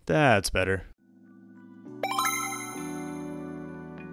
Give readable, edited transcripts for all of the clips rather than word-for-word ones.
That's better.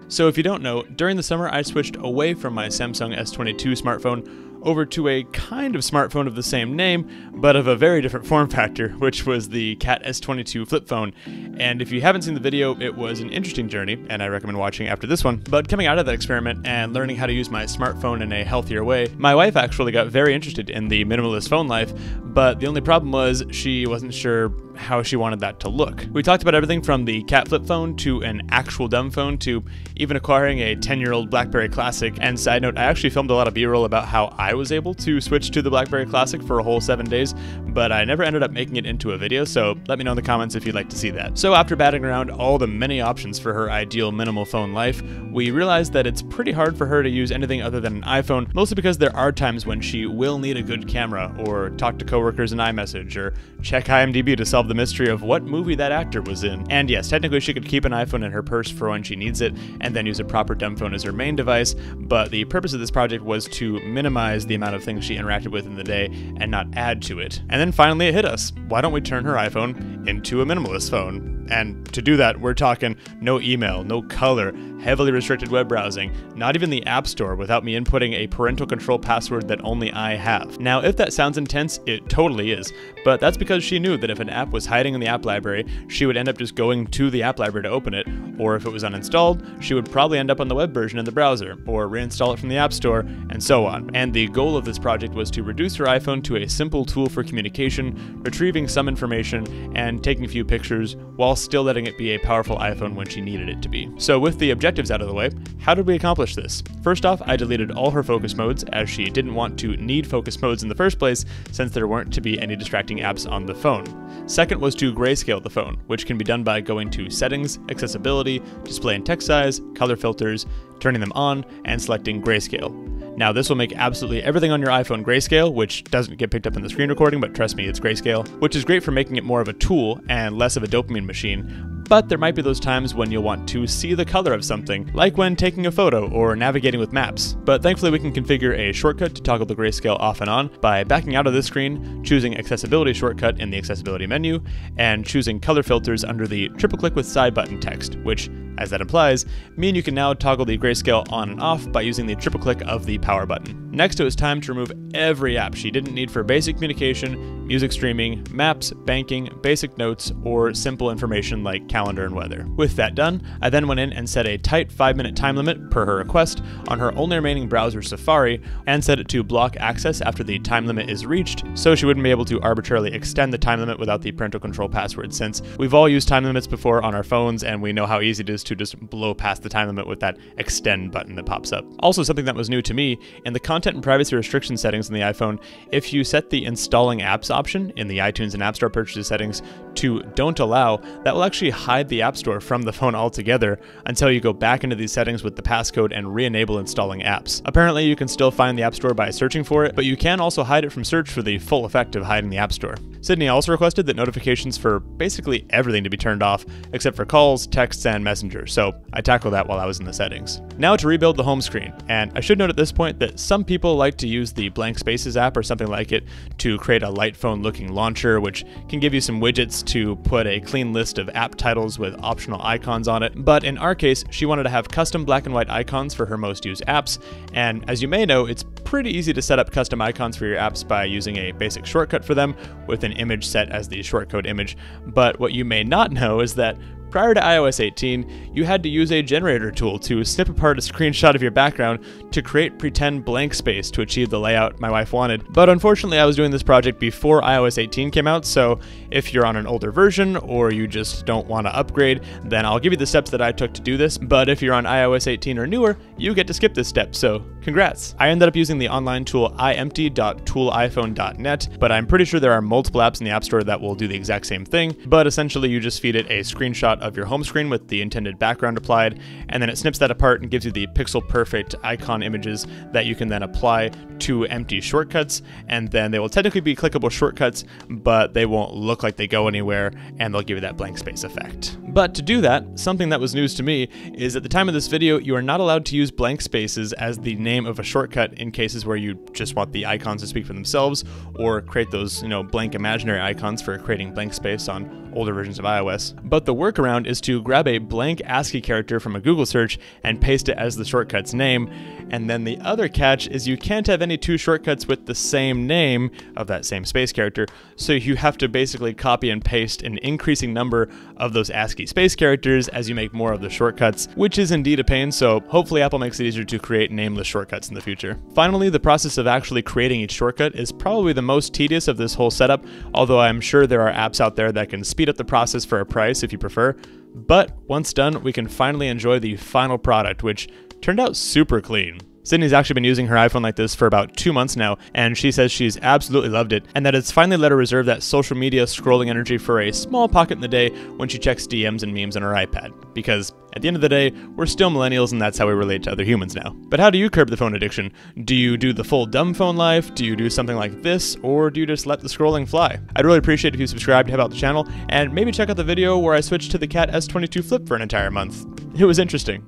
So if you don't know, during the summer I switched away from my Samsung S22 smartphone over to a kind of smartphone of the same name, but of a very different form factor, which was the Cat S22 flip phone. And if you haven't seen the video, it was an interesting journey, and I recommend watching after this one. But coming out of that experiment and learning how to use my smartphone in a healthier way, my wife actually got very interested in the minimalist phone life, but the only problem was she wasn't sure how she wanted that to look. We talked about everything from the Cat flip phone to an actual dumb phone to even acquiring a 10-year-old BlackBerry Classic. And side note, I actually filmed a lot of B-roll about how I was able to switch to the BlackBerry Classic for a whole 7 days, but I never ended up making it into a video, so let me know in the comments if you'd like to see that. So after batting around all the many options for her ideal minimal phone life, we realized that it's pretty hard for her to use anything other than an iPhone, mostly because there are times when she will need a good camera, or talk to coworkers in iMessage, or check IMDb to solve the mystery of what movie that actor was in. And yes, technically she could keep an iPhone in her purse for when she needs it, and then use a proper dumb phone as her main device, but the purpose of this project was to minimize the amount of things she interacted with in the day and not add to it. And then finally it hit us. Why don't we turn her iPhone into a minimalist phone? And to do that, we're talking no email, no color, heavily restricted web browsing, not even the App Store without me inputting a parental control password that only I have. Now, if that sounds intense, it totally is, but that's because she knew that if an app was hiding in the app library, she would end up just going to the app library to open it, or if it was uninstalled, she would probably end up on the web version in the browser, or reinstall it from the App Store, and so on. And the goal of this project was to reduce her iPhone to a simple tool for communication, retrieving some information, and taking a few pictures, while still letting it be a powerful iPhone when she needed it to be. So with the objectives out of the way, how did we accomplish this? First off, I deleted all her focus modes, as she didn't want to need focus modes in the first place, since there weren't to be any distracting apps on the phone. Second was to grayscale the phone, which can be done by going to Settings, Accessibility, Display and Text Size, Color Filters, turning them on, and selecting grayscale. Now this will make absolutely everything on your iPhone grayscale, which doesn't get picked up in the screen recording, but trust me, it's grayscale, which is great for making it more of a tool and less of a dopamine machine. But there might be those times when you'll want to see the color of something, like when taking a photo or navigating with maps. But thankfully we can configure a shortcut to toggle the grayscale off and on by backing out of this screen, choosing Accessibility shortcut in the Accessibility menu, and choosing Color Filters under the triple click with side button text, which, as that implies, mean you can now toggle the grayscale on and off by using the triple click of the power button. Next, it was time to remove every app she didn't need for basic communication, music streaming, maps, banking, basic notes, or simple information like calendar and weather. With that done, I then went in and set a tight 5-minute time limit per her request on her only remaining browser, Safari, and set it to block access after the time limit is reached, so she wouldn't be able to arbitrarily extend the time limit without the parental control password, since we've all used time limits before on our phones and we know how easy it is to just blow past the time limit with that extend button that pops up. Also, something that was new to me, in the content and privacy restriction settings in the iPhone, if you set the installing apps option in the iTunes and App Store purchases settings to don't allow, that will actually hide the App Store from the phone altogether until you go back into these settings with the passcode and re-enable installing apps. Apparently you can still find the App Store by searching for it, but you can also hide it from search for the full effect of hiding the App Store. Sydney also requested that notifications for basically everything to be turned off, except for calls, texts, and Messenger, so I tackled that while I was in the settings. Now to rebuild the home screen, and I should note at this point that some people like to use the Blank Spaces app or something like it to create a light phone looking launcher, which can give you some widgets to put a clean list of app titles with optional icons on it. But in our case, she wanted to have custom black and white icons for her most used apps, and as you may know, it's pretty easy to set up custom icons for your apps by using a basic shortcut for them with an image set as the shortcode image. But what you may not know is that prior to iOS 18, you had to use a generator tool to snip apart a screenshot of your background to create pretend blank space to achieve the layout my wife wanted. But unfortunately, I was doing this project before iOS 18 came out, so if you're on an older version or you just don't want to upgrade, then I'll give you the steps that I took to do this. But if you're on iOS 18 or newer, you get to skip this step, so congrats. I ended up using the online tool iempty.tooliphone.net, but I'm pretty sure there are multiple apps in the App Store that will do the exact same thing. But essentially, you just feed it a screenshot of your home screen with the intended background applied, and then it snips that apart and gives you the pixel perfect icon images that you can then apply to empty shortcuts, and then they will technically be clickable shortcuts, but they won't look like they go anywhere, and they'll give you that blank space effect. But to do that, something that was news to me is at the time of this video, you are not allowed to use blank spaces as the name of a shortcut in cases where you just want the icons to speak for themselves, or create those, blank imaginary icons for creating blank space on older versions of iOS. But the workaround is to grab a blank ASCII character from a Google search and paste it as the shortcut's name. And then the other catch is you can't have any two shortcuts with the same name of that same space character, so you have to basically copy and paste an increasing number of those ASCII space characters as you make more of the shortcuts, which is indeed a pain, so hopefully Apple makes it easier to create nameless shortcuts in the future. Finally, the process of actually creating each shortcut is probably the most tedious of this whole setup, although I'm sure there are apps out there that can speed up the process for a price if you prefer. But once done, we can finally enjoy the final product, which turned out super clean. Sydney's actually been using her iPhone like this for about 2 months now, and she says she's absolutely loved it, and that it's finally let her reserve that social media scrolling energy for a small pocket in the day when she checks DMs and memes on her iPad. Because at the end of the day, we're still millennials, and that's how we relate to other humans now. But how do you curb the phone addiction? Do you do the full dumb phone life? Do you do something like this? Or do you just let the scrolling fly? I'd really appreciate if you subscribe to help out the channel, and maybe check out the video where I switched to the Cat S22 Flip for an entire month. It was interesting.